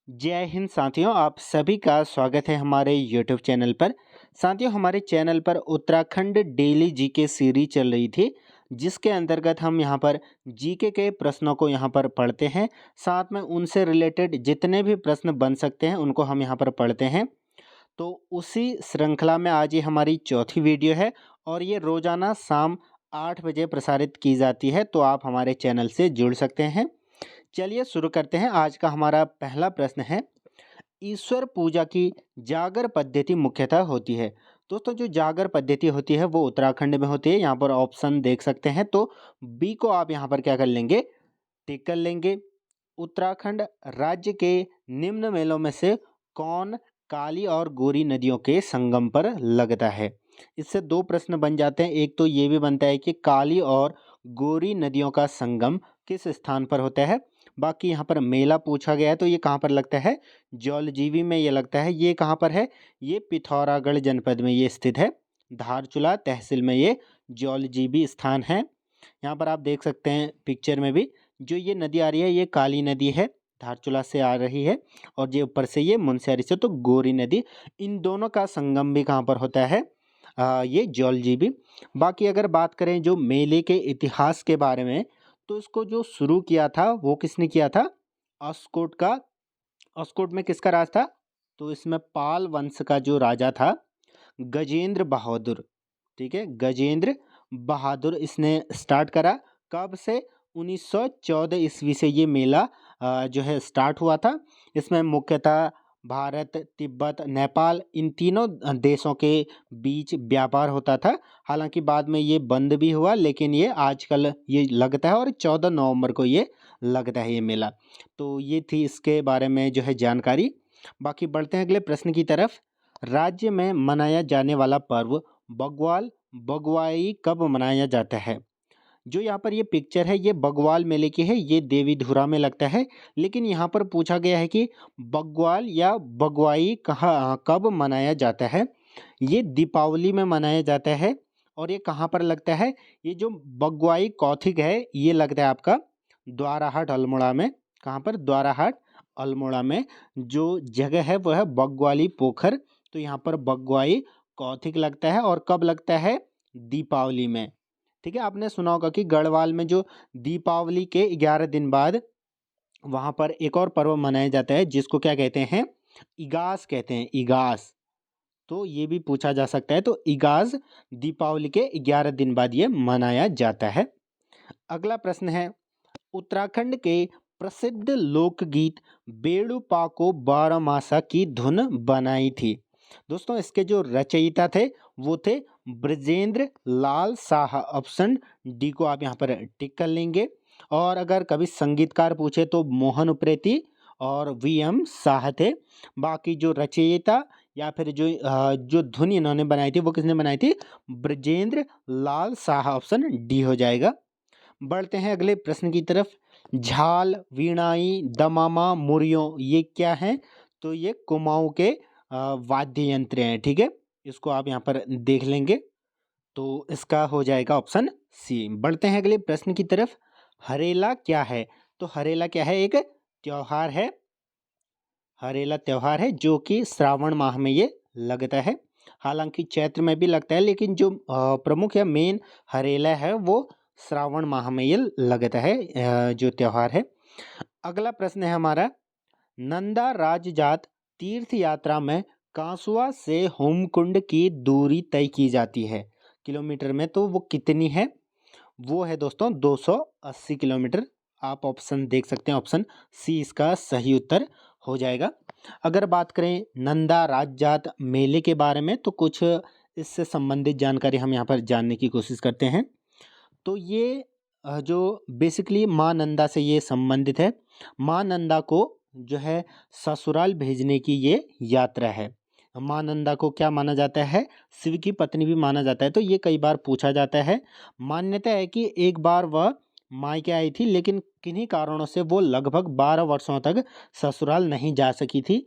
जय हिंद साथियों, आप सभी का स्वागत है हमारे यूट्यूब चैनल पर। साथियों, हमारे चैनल पर उत्तराखंड डेली जीके सीरीज चल रही थी, जिसके अंतर्गत हम यहां पर जीके के प्रश्नों को यहां पर पढ़ते हैं। साथ में उनसे रिलेटेड जितने भी प्रश्न बन सकते हैं उनको हम यहां पर पढ़ते हैं। तो उसी श्रृंखला में आज ये हमारी चौथी वीडियो है और ये रोज़ाना शाम 8 बजे प्रसारित की जाती है, तो आप हमारे चैनल से जुड़ सकते हैं। चलिए शुरू करते हैं। आज का हमारा पहला प्रश्न है, ईश्वर पूजा की जागर पद्धति मुख्यतः होती है। दोस्तों, जो जागर पद्धति होती है वो उत्तराखंड में होती है। यहाँ पर ऑप्शन देख सकते हैं, तो बी को आप यहाँ पर क्या कर लेंगे, टिक कर लेंगे। उत्तराखंड राज्य के निम्न मेलों में से कौन काली और गोरी नदियों के संगम पर लगता है? इससे दो प्रश्न बन जाते हैं। एक तो ये भी बनता है कि काली और गोरी नदियों का संगम किस स्थान पर होता है। बाकी यहाँ पर मेला पूछा गया है, तो ये कहाँ पर लगता है? जौलजीबी में ये लगता है। ये कहाँ पर है? ये पिथौरागढ़ जनपद में ये स्थित है। धारचूला तहसील में ये जौलजीबी स्थान है। यहाँ पर आप देख सकते हैं पिक्चर में भी, जो ये नदी आ रही है ये काली नदी है, धारचूला से आ रही है, और ये ऊपर से ये मुनस्यारी से तो गोरी नदी। इन दोनों का संगम भी कहाँ पर होता है? ये जौलजीबी। बाकी अगर बात करें जो मेले के इतिहास के बारे में, तो इसको जो शुरू किया था वो किसने किया था? अस्कोट का। अस्कोट में किसका राज था? तो इसमें पाल वंश का जो राजा था, गजेंद्र बहादुर। ठीक है, गजेंद्र बहादुर इसने स्टार्ट करा। कब से? 1914 ईस्वी से ये मेला जो है स्टार्ट हुआ था। इसमें मुख्यतः भारत, तिब्बत, नेपाल, इन तीनों देशों के बीच व्यापार होता था। हालांकि बाद में ये बंद भी हुआ, लेकिन ये आजकल ये लगता है और 14 नवंबर को ये लगता है ये मेला। तो ये थी इसके बारे में जो है जानकारी। बाकी बढ़ते हैं अगले प्रश्न की तरफ। राज्य में मनाया जाने वाला पर्व बग्वाल बगवाई कब मनाया जाता है? जो यहाँ पर ये पिक्चर है ये बग्वाल मेले की है, ये देवीधुरा में लगता है। लेकिन यहाँ पर पूछा गया है कि बग्वाल या बगवाई कहाँ कब मनाया जाता है? ये दीपावली में मनाया जाता है। और ये कहाँ पर लगता है? ये जो बग्वाई कौथिग है ये लगता है आपका द्वाराहाट अल्मोड़ा में। कहाँ पर? द्वाराहाट अल्मोड़ा में जो जगह है वो है बग्वाली पोखर। तो यहाँ पर बग्वाई कौथिग लगता है। और कब लगता है? दीपावली में। ठीक है, आपने सुना होगा कि गढ़वाल में जो दीपावली के 11 दिन बाद वहां पर एक और पर्व मनाया जाता है, जिसको क्या कहते हैं? इगास कहते हैं, इगास। तो ये भी पूछा जा सकता है। तो इगास दीपावली के 11 दिन बाद ये मनाया जाता है। अगला प्रश्न है, उत्तराखंड के प्रसिद्ध लोकगीत बेड़ू पाको बारहमासा की धुन बनाई थी। दोस्तों, इसके जो रचयिता थे वो थे ब्रजेंद्र लाल साहा। ऑप्शन डी को आप यहाँ पर टिक कर लेंगे। और अगर कभी संगीतकार पूछे तो मोहन उप्रेती और वी.एम. साहा थे। बाकी जो रचयिता या फिर जो धुन इन्होंने बनाई थी वो किसने बनाई थी? ब्रजेंद्र लाल साहा। ऑप्शन डी हो जाएगा। बढ़ते हैं अगले प्रश्न की तरफ। झाल, वीणाई, दमामा, मुरियों ये क्या हैं? तो ये कुमाऊं के वाद्य यंत्र हैं। ठीक है, इसको आप यहाँ पर देख लेंगे। तो इसका हो जाएगा ऑप्शन सी। बढ़ते हैं अगले प्रश्न की तरफ। हरेला क्या है? तो हरेला क्या है? एक त्योहार है। हरेला त्योहार है जो कि श्रावण माह में ये लगता है। हालांकि चैत्र में भी लगता है, लेकिन जो प्रमुख या मेन हरेला है वो श्रावण माह में ये लगता है जो त्योहार है। अगला प्रश्न है हमारा, नंदा राजजात तीर्थ यात्रा में कांसुआ से होमकुंड की दूरी तय की जाती है किलोमीटर में, तो वो कितनी है? वो है दोस्तों 280 किलोमीटर। आप ऑप्शन देख सकते हैं, ऑप्शन सी इसका सही उत्तर हो जाएगा। अगर बात करें नंदा राजजात मेले के बारे में, तो कुछ इससे संबंधित जानकारी हम यहाँ पर जानने की कोशिश करते हैं। तो ये जो बेसिकली माँ नंदा से ये संबंधित है। माँ नंदा को जो है ससुराल भेजने की ये यात्रा है। माँ नंदा को क्या माना जाता है? शिव की पत्नी भी माना जाता है। तो ये कई बार पूछा जाता है। मान्यता है कि एक बार वह मायके आई थी, लेकिन किन्हीं कारणों से वो लगभग 12 वर्षों तक ससुराल नहीं जा सकी थी।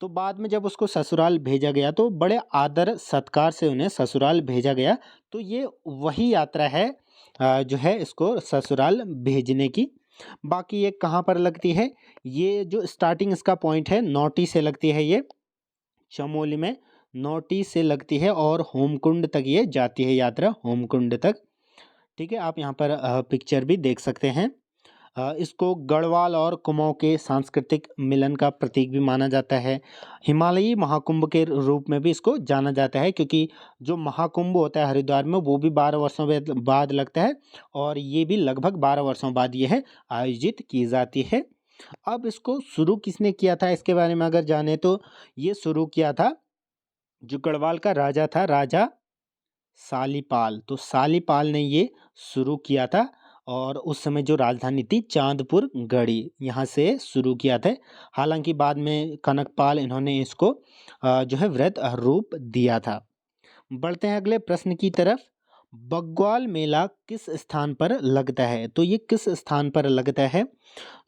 तो बाद में जब उसको ससुराल भेजा गया तो बड़े आदर सत्कार से उन्हें ससुराल भेजा गया। तो ये वही यात्रा है जो है इसको ससुराल भेजने की। बाकी ये कहाँ पर लगती है, ये जो स्टार्टिंग इसका पॉइंट है नौटी से लगती है, ये चमोली में नौटी से लगती है और होमकुंड तक ये जाती है यात्रा, होमकुंड तक। ठीक है, आप यहाँ पर पिक्चर भी देख सकते हैं। इसको गढ़वाल और कुमाऊं के सांस्कृतिक मिलन का प्रतीक भी माना जाता है। हिमालयी महाकुंभ के रूप में भी इसको जाना जाता है, क्योंकि जो महाकुंभ होता है हरिद्वार में वो भी 12 वर्षों बाद लगता है, और ये भी लगभग 12 वर्षों बाद ये है आयोजित की जाती है। अब इसको शुरू किसने किया था, इसके बारे में अगर जाने तो ये शुरू किया था जो गढ़वाल का राजा था, राजा सालीपाल। तो सालीपाल ने ये शुरू किया था, और उस समय जो राजधानी थी चांदपुर गढ़ी, यहाँ से शुरू किया था। हालांकि बाद में कनकपाल इन्होंने इसको जो है वृहद रूप दिया था। बढ़ते हैं अगले प्रश्न की तरफ। बग्वाल मेला किस स्थान पर लगता है, तो ये किस स्थान पर लगता है,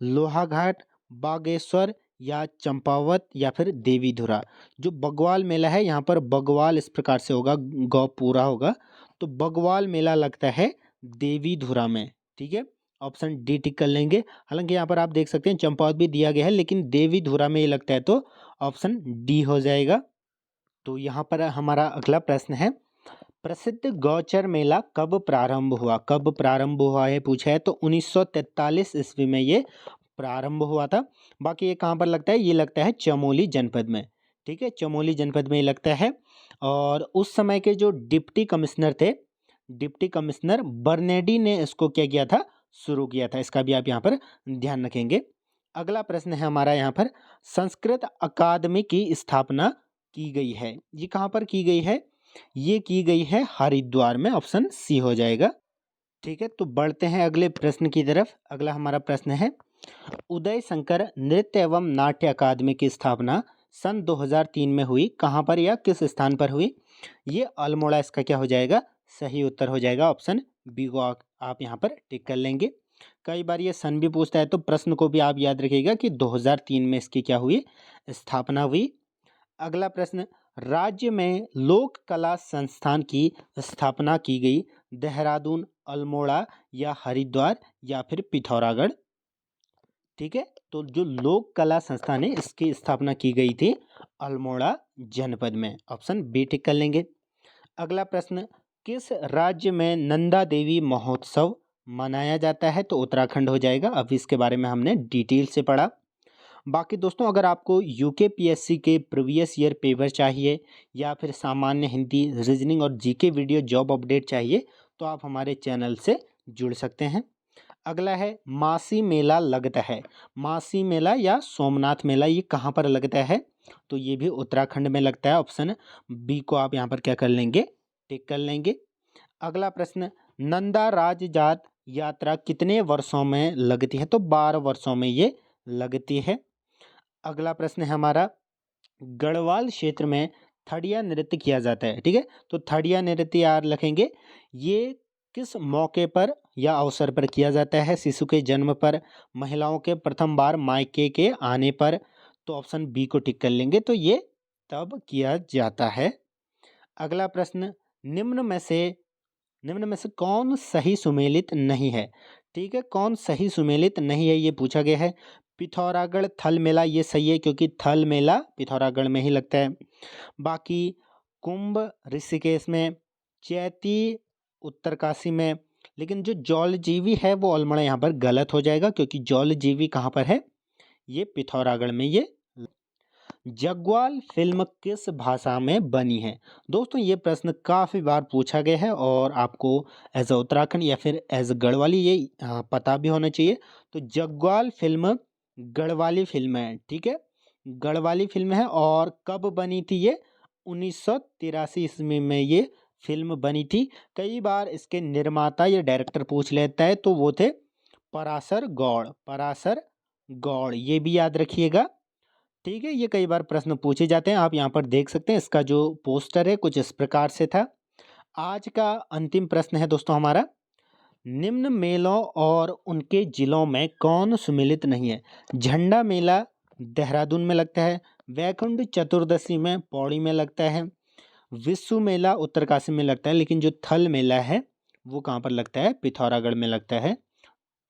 लोहाघाट, बागेश्वर या चंपावत या फिर देवीधुरा। जो बग्वाल मेला है यहाँ पर बग्वाल इस प्रकार से होगा, गौ पूरा होगा, तो बग्वाल मेला लगता है देवीधुरा में। ठीक है, ऑप्शन डी टिक कर लेंगे। हालांकि यहाँ पर आप देख सकते हैं चंपावत भी दिया गया है, लेकिन देवीधुरा में ये लगता है, तो ऑप्शन डी हो जाएगा। तो यहाँ पर हमारा अगला प्रश्न है, प्रसिद्ध गौचर मेला कब प्रारंभ हुआ, कब प्रारंभ हुआ है पूछा है, तो 1943 ईस्वी में ये प्रारंभ हुआ था। बाकी ये कहाँ पर लगता है, ये लगता है चमोली जनपद में। ठीक है, चमोली जनपद में ये लगता है। और उस समय के जो डिप्टी कमिश्नर थे, डिप्टी कमिश्नर बर्नेडी ने इसको क्या किया था, शुरू किया था। इसका भी आप यहाँ पर ध्यान रखेंगे। अगला प्रश्न है हमारा यहाँ पर, संस्कृत अकादमी की स्थापना की गई है, ये कहाँ पर की गई है, ये की गई है हरिद्वार में, ऑप्शन सी हो जाएगा। ठीक है, तो बढ़ते हैं अगले प्रश्न की तरफ। अगला हमारा प्रश्न है, उदय शंकर नृत्य एवं नाट्य अकादमी की स्थापना सन 2003 में हुई, कहाँ पर या किस स्थान पर हुई, ये अल्मोड़ा इसका क्या हो जाएगा, सही उत्तर हो जाएगा, ऑप्शन बी को आप यहाँ पर टिक कर लेंगे। कई बार ये सन भी पूछता है, तो प्रश्न को भी आप याद रखिएगा कि 2003 में इसकी क्या हुई, स्थापना हुई। अगला प्रश्न, राज्य में लोक कला संस्थान की स्थापना की गई, देहरादून, अल्मोड़ा या हरिद्वार या फिर पिथौरागढ़। ठीक है, तो जो लोक कला संस्थान है इसकी स्थापना की गई थी अल्मोड़ा जनपद में, ऑप्शन बी टिक कर लेंगे। अगला प्रश्न, किस राज्य में नंदा देवी महोत्सव मनाया जाता है, तो उत्तराखंड हो जाएगा। अब इसके बारे में हमने डिटेल से पढ़ा। बाकी दोस्तों, अगर आपको यूकेपीएससी के प्रीवियस ईयर पेपर चाहिए या फिर सामान्य हिंदी, रीजनिंग और जीके वीडियो जॉब अपडेट चाहिए, तो आप हमारे चैनल से जुड़ सकते हैं। अगला है, मासी मेला लगता है, मासी मेला या सोमनाथ मेला ये कहाँ पर लगता है, तो ये भी उत्तराखंड में लगता है, ऑप्शन बी को आप यहाँ पर क्या कर लेंगे, टिक कर लेंगे। अगला प्रश्न, नंदा राज जात यात्रा कितने वर्षों में लगती है, तो 12 वर्षों में ये लगती है। अगला प्रश्न है हमारा, गढ़वाल क्षेत्र में थड़िया नृत्य किया जाता है। ठीक है, तो थड़िया नृत्य यार लिखेंगे, ये किस मौके पर या अवसर पर किया जाता है, शिशु के जन्म पर, महिलाओं के प्रथम बार मायके के आने पर, तो ऑप्शन बी को टिक कर लेंगे, तो ये तब किया जाता है। अगला प्रश्न, निम्न में से कौन सही सुमेलित नहीं है। ठीक है, कौन सही सुमेलित नहीं है ये पूछा गया है। पिथौरागढ़ थल मेला ये सही है, क्योंकि थल मेला पिथौरागढ़ में ही लगता है। बाकी कुंभ ऋषिकेश में, चैती उत्तरकाशी में, लेकिन जो जौलजीवी है वो अल्मोड़ा यहाँ पर गलत हो जाएगा, क्योंकि जौलजीवी कहाँ पर है, ये पिथौरागढ़ में। ये जग्वाल फिल्म किस भाषा में बनी है, दोस्तों ये प्रश्न काफ़ी बार पूछा गया है, और आपको एज अ उत्तराखंड या फिर एज अ गढ़वाली ये पता भी होना चाहिए। तो जग्वाल फिल्म गढ़वाली फिल्म है। ठीक है, गढ़वाली फिल्म है, और कब बनी थी ये, 1983 ईस्वी में ये फिल्म बनी थी। कई बार इसके निर्माता या डायरेक्टर पूछ लेता है, तो वो थे पराशर गौड़, पराशर गौड़, ये भी याद रखिएगा। ठीक है, ये कई बार प्रश्न पूछे जाते हैं, आप यहाँ पर देख सकते हैं। इसका जो पोस्टर है कुछ इस प्रकार से था। आज का अंतिम प्रश्न है दोस्तों हमारा, निम्न मेलों और उनके जिलों में कौन सुमेलित नहीं है। झंडा मेला देहरादून में लगता है, वैकुंठ चतुर्दशी में पौड़ी में लगता है, विश्व मेला उत्तरकाशी में लगता है, लेकिन जो थल मेला है वो कहाँ पर लगता है, पिथौरागढ़ में लगता है।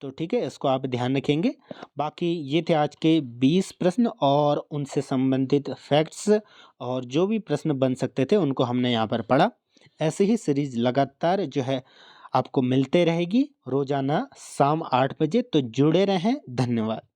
तो ठीक है, इसको आप ध्यान रखेंगे। बाकी ये थे आज के 20 प्रश्न और उनसे संबंधित फैक्ट्स, और जो भी प्रश्न बन सकते थे उनको हमने यहाँ पर पढ़ा। ऐसे ही सीरीज लगातार जो है आपको मिलते रहेगी रोजाना शाम 8 बजे, तो जुड़े रहें। धन्यवाद।